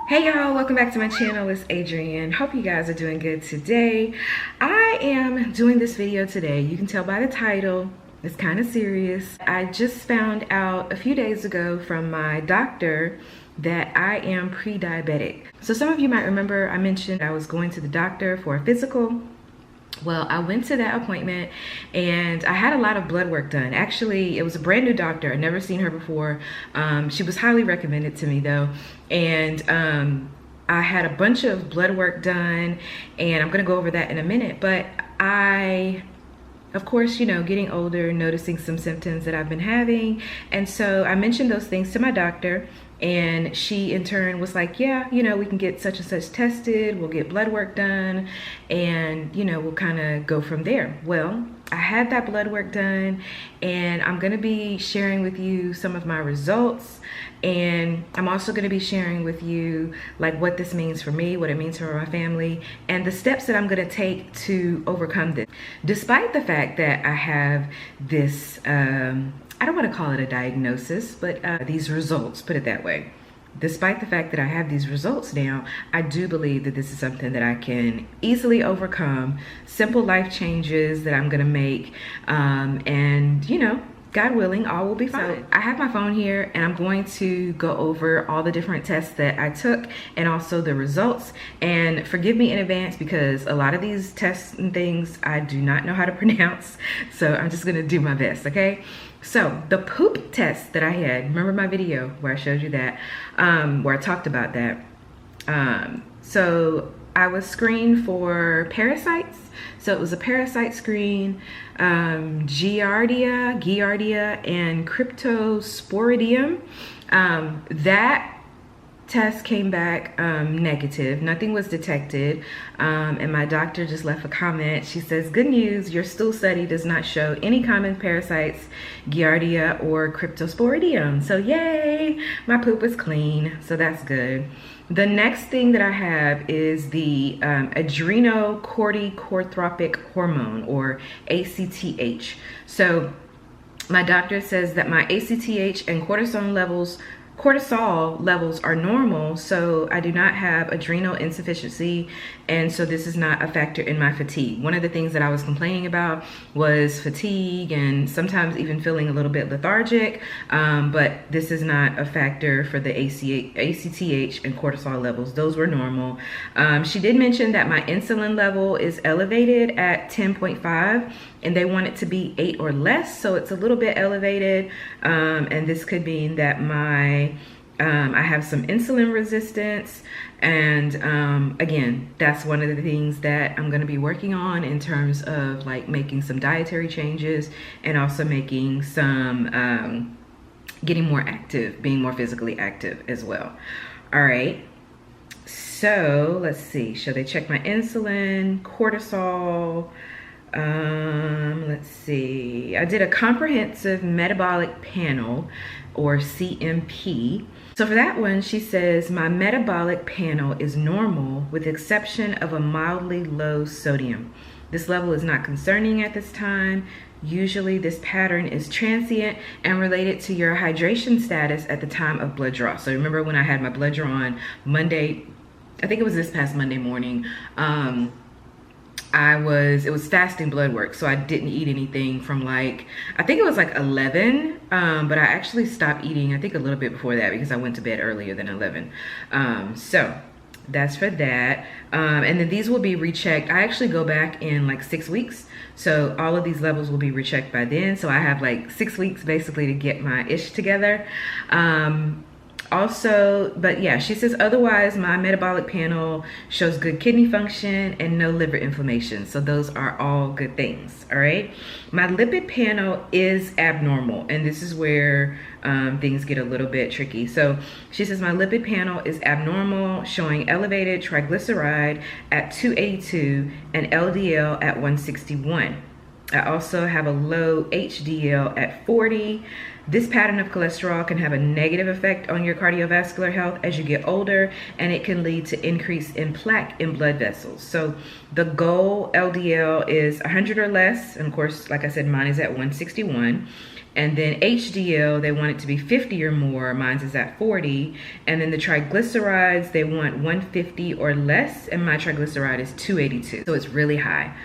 Hey y'all, welcome back to my channel. It's Adrienne. Hope you guys are doing good today. I am doing this video today. You can tell by the title, it's kind of serious. I just found out a few days ago from my doctor that I am pre-diabetic. So some of you might remember I mentioned I was going to the doctor for a physical. Well, I went to that appointment and I had a lot of blood work done. Actually, it was a brand new doctor. I'd never seen her before. She was highly recommended to me though. And I had a bunch of blood work done and I'm gonna go over that in a minute. But of course, you know, getting older, noticing some symptoms that I've been having. And so I mentioned those things to my doctor. And she in turn was like, yeah, you know, we can get such and such tested, we'll get blood work done, and you know, we'll kind of go from there. Well, I had that blood work done and I'm gonna be sharing with you some of my results, and I'm also gonna be sharing with you like what this means for me, what it means for my family, and the steps that I'm gonna take to overcome this. Despite the fact that I have this, I don't want to call it a diagnosis, but these results, put it that way. Despite the fact that I have these results now, I do believe that this is something that I can easily overcome, simple life changes that I'm gonna make, and you know, God willing, all will be fine. So I have my phone here and I'm going to go over all the different tests that I took and also the results. And forgive me in advance because a lot of these tests and things I do not know how to pronounce. So I'm just gonna do my best, okay? So the poop test that I had, remember my video where I showed you that, where I talked about that. So I was screened for parasites. So it was a parasite screen, Giardia, and Cryptosporidium. That test came back negative. Nothing was detected. And my doctor just left a comment. She says, good news, your stool study does not show any common parasites, Giardia or Cryptosporidium. So yay, my poop is clean. So that's good. The next thing that I have is the Adreno Corticorthropic hormone, or ACTH. So my doctor says that my ACTH and cortisol levels are normal, so I do not have adrenal insufficiency, and so this is not a factor in my fatigue. One of the things that I was complaining about was fatigue and sometimes even feeling a little bit lethargic, but this is not a factor for the ACTH and cortisol levels. Those were normal. She did mention that my insulin level is elevated at 10.5 and they want it to be 8 or less, so it's a little bit elevated, and this could mean that I have some insulin resistance, and again, that's one of the things that I'm going to be working on in terms of like making some dietary changes and also making some getting more active, being more physically active as well. All right, so let's see, should they check my insulin, cortisol? Let's see, I did a comprehensive metabolic panel, or CMP. So for that one, she says my metabolic panel is normal with the exception of a mildly low sodium. This level is not concerning at this time. Usually this pattern is transient and related to your hydration status at the time of blood draw. So remember when I had my blood draw on Monday, I think it was this past Monday morning, it was fasting blood work, so I didn't eat anything from like, I think it was like 11, but I actually stopped eating, I think a little bit before that because I went to bed earlier than 11. So that's for that. And then these will be rechecked. I actually go back in like 6 weeks. So all of these levels will be rechecked by then. So I have like 6 weeks basically to get my ish together. Also, but yeah, she says otherwise my metabolic panel shows good kidney function and no liver inflammation. So those are all good things. All right, my lipid panel is abnormal, and this is where things get a little bit tricky. So she says my lipid panel is abnormal, showing elevated triglyceride at 282 and LDL at 161. I also have a low HDL at 40. This pattern of cholesterol can have a negative effect on your cardiovascular health as you get older, and it can lead to increase in plaque in blood vessels. So the goal LDL is 100 or less, and of course, like I said, mine is at 161. And then HDL, they want it to be 50 or more. Mine's is at 40. And then the triglycerides, they want 150 or less, and my triglyceride is 282. So it's really high.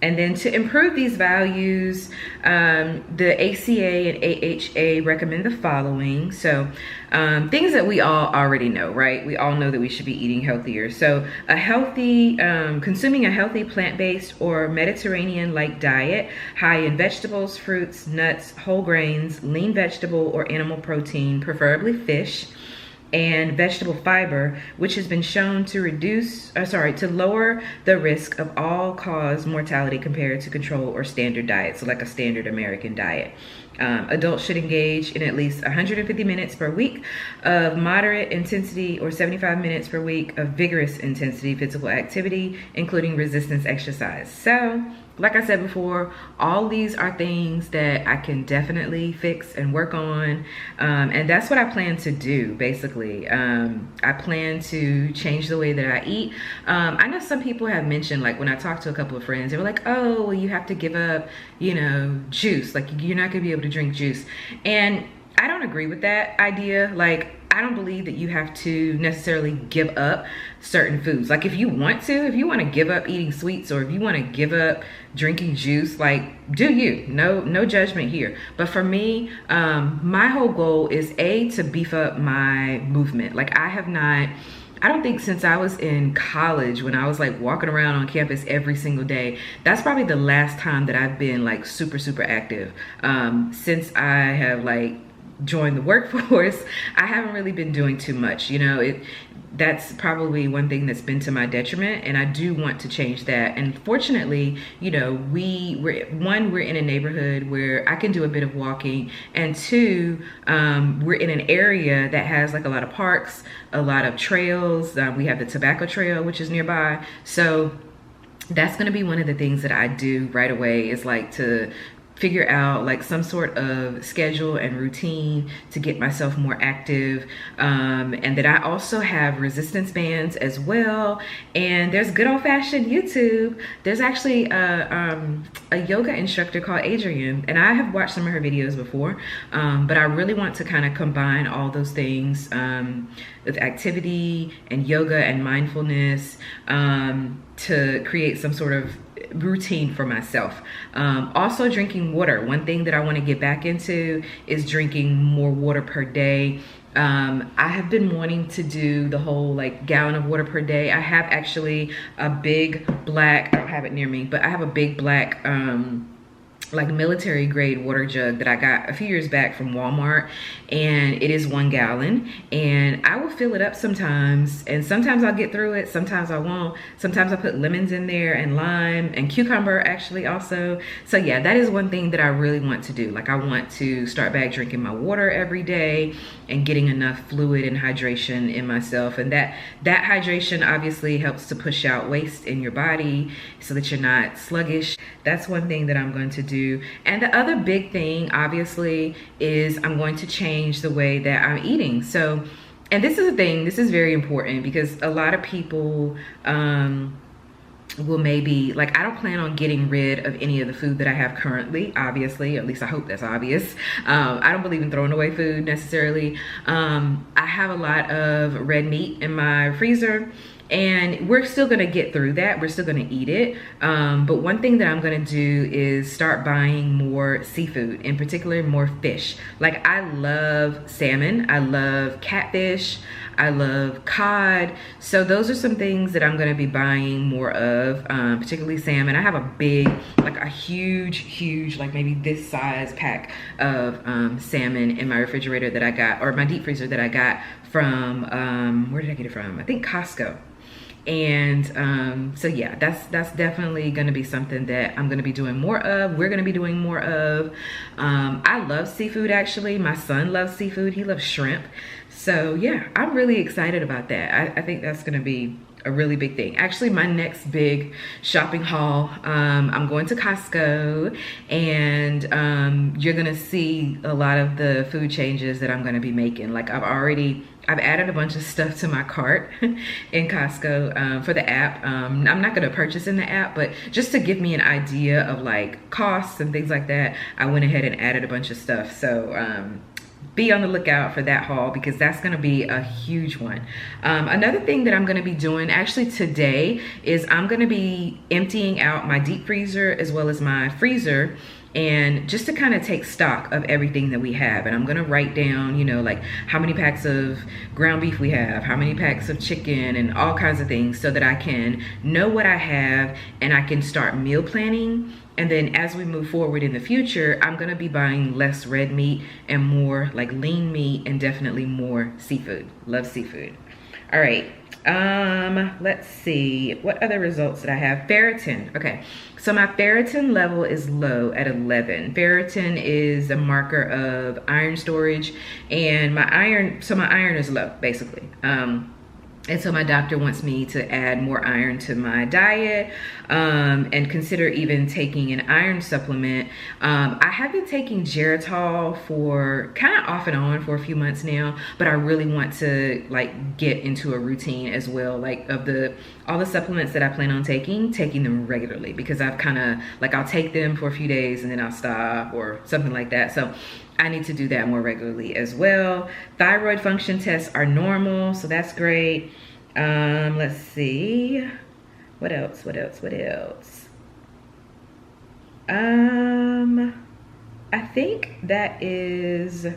And then to improve these values, the ACA and AHA recommend the following. So things that we all already know, right? We all know that we should be eating healthier. So a healthy, consuming a healthy plant-based or Mediterranean-like diet, high in vegetables, fruits, nuts, whole grains, lean vegetable or animal protein, preferably fish, and vegetable fiber, which has been shown to to lower the risk of all-cause mortality compared to control or standard diet, so like a standard American diet. Adults should engage in at least 150 minutes per week of moderate intensity or 75 minutes per week of vigorous intensity physical activity, including resistance exercise. So, like I said before, all these are things that I can definitely fix and work on. And that's what I plan to do, basically. I plan to change the way that I eat. I know some people have mentioned, like when I talked to a couple of friends, they were like, oh, well, you have to give up, you know, juice. Like you're not gonna be able to drink juice. And I don't agree with that idea. Like, I don't believe that you have to necessarily give up certain foods. Like if you want to give up eating sweets, or if you want to give up drinking juice, like do you, no judgment here. But for me, my whole goal is to beef up my movement. Like I don't think since I was in college, when I was like walking around on campus every single day, that's probably the last time that I've been like super active. Since I have like joined the workforce, I haven't really been doing too much. You know, that's probably one thing that's been to my detriment, and I do want to change that. And fortunately, you know, we're in a neighborhood where I can do a bit of walking, and two, we're in an area that has like a lot of parks, a lot of trails. We have the tobacco trail, which is nearby. So that's going to be one of the things that I do right away, is like to figure out like some sort of schedule and routine to get myself more active. And then I also have resistance bands as well. And there's good old-fashioned YouTube. There's actually a yoga instructor called Adriennie, and I have watched some of her videos before, but I really want to kind of combine all those things with activity and yoga and mindfulness to create some sort of routine for myself. Also drinking water. One thing that I want to get back into is drinking more water per day. I have been wanting to do the whole like gallon of water per day. I have actually a big black, I don't have it near me, but I have a big black like military grade water jug that I got a few years back from Walmart, and it is 1 gallon, and I will fill it up sometimes, and sometimes I'll get through it, sometimes I won't. Sometimes I put lemons in there and lime and cucumber actually also. So yeah, that is one thing that I really want to do. Like I want to start back drinking my water every day and getting enough fluid and hydration in myself, and that hydration obviously helps to push out waste in your body so that you're not sluggish. That's one thing that I'm going to do. And the other big thing obviously is I'm going to change the way that I'm eating. So, and this is a thing, this is very important, because a lot of people will maybe, like, I don't plan on getting rid of any of the food that I have currently, obviously, at least I hope that's obvious. I don't believe in throwing away food necessarily. I have a lot of red meat in my freezer, and we're still gonna get through that. We're still gonna eat it. But one thing that I'm gonna do is start buying more seafood, in particular more fish. Like I love salmon, I love catfish, I love cod. So those are some things that I'm gonna be buying more of, particularly salmon. I have a big, like a huge, like maybe this size pack of salmon in my refrigerator that I got, or my deep freezer that I got from, where did I get it from? I think Costco. And so yeah, that's definitely gonna be something that I'm gonna be doing more of. We're gonna be doing more of. I love seafood actually. My son loves seafood, he loves shrimp. So yeah, I'm really excited about that. I think that's gonna be a really big thing. Actually, my next big shopping haul, I'm going to Costco, and you're gonna see a lot of the food changes that I'm gonna be making. Like I've added a bunch of stuff to my cart in Costco for the app. I'm not gonna purchase in the app, but just to give me an idea of like costs and things like that, I went ahead and added a bunch of stuff. So be on the lookout for that haul, because that's gonna be a huge one. Another thing that I'm gonna be doing actually today is I'm gonna be emptying out my deep freezer as well as my freezer, and just to kind of take stock of everything that we have. And I'm gonna write down, you know, like how many packs of ground beef we have, how many packs of chicken, and all kinds of things, so that I can know what I have and I can start meal planning. And then as we move forward in the future, I'm gonna be buying less red meat and more like lean meat, and definitely more seafood. Love seafood. All right, let's see, what other results did I have? Ferritin. Okay, so my ferritin level is low at 11. Ferritin is a marker of iron storage, and my iron is low, basically. And so my doctor wants me to add more iron to my diet, and consider even taking an iron supplement. I have been taking Geritol for kind of off and on for a few months now, but I really want to like get into a routine as well, like of all the supplements that I plan on taking them regularly, because I've kind of like, I'll take them for a few days and then I'll stop or something like that. So I need to do that more regularly as well. Thyroid function tests are normal, so that's great. Let's see, what else? I think that is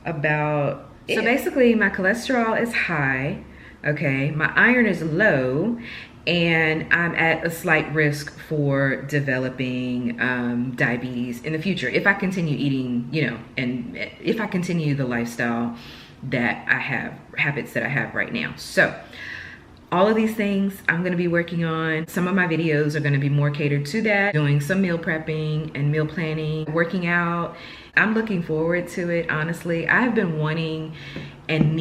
about it. So basically my cholesterol is high, okay? My iron is low, and I'm at a slight risk for developing diabetes in the future if I continue eating, you know, and if I continue the lifestyle that I have, habits that I have right now. So all of these things I'm gonna be working on. Some of my videos are gonna be more catered to that, doing some meal prepping and meal planning, working out. I'm looking forward to it, honestly. I've been wanting and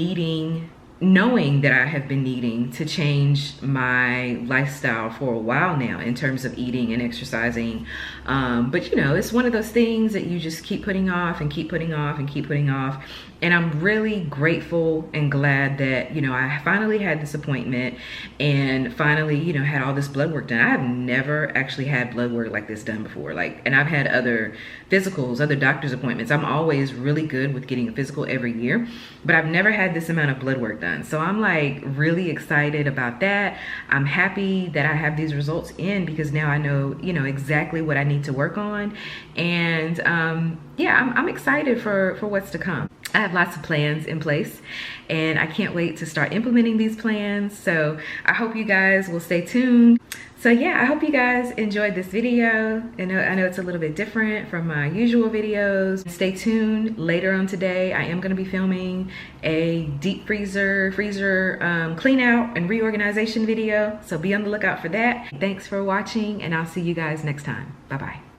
knowing that I have been needing to change my lifestyle for a while now in terms of eating and exercising. But you know, it's one of those things that you just keep putting off and keep putting off and keep putting off. And I'm really grateful and glad that, you know, I finally had this appointment and finally, you know, had all this blood work done. I have never actually had blood work like this done before. And I've had other physicals, other doctor's appointments. I'm always really good with getting a physical every year, but I've never had this amount of blood work done. So I'm like really excited about that. I'm happy that I have these results in, because now I know, you know, exactly what I need to work on. And yeah, I'm excited for what's to come. I have lots of plans in place, and I can't wait to start implementing these plans. So I hope you guys will stay tuned. So yeah, I hope you guys enjoyed this video. I know it's a little bit different from my usual videos. Stay tuned. Later on today, I am gonna be filming a deep freezer clean out and reorganization video. So be on the lookout for that. Thanks for watching, and I'll see you guys next time. Bye-bye.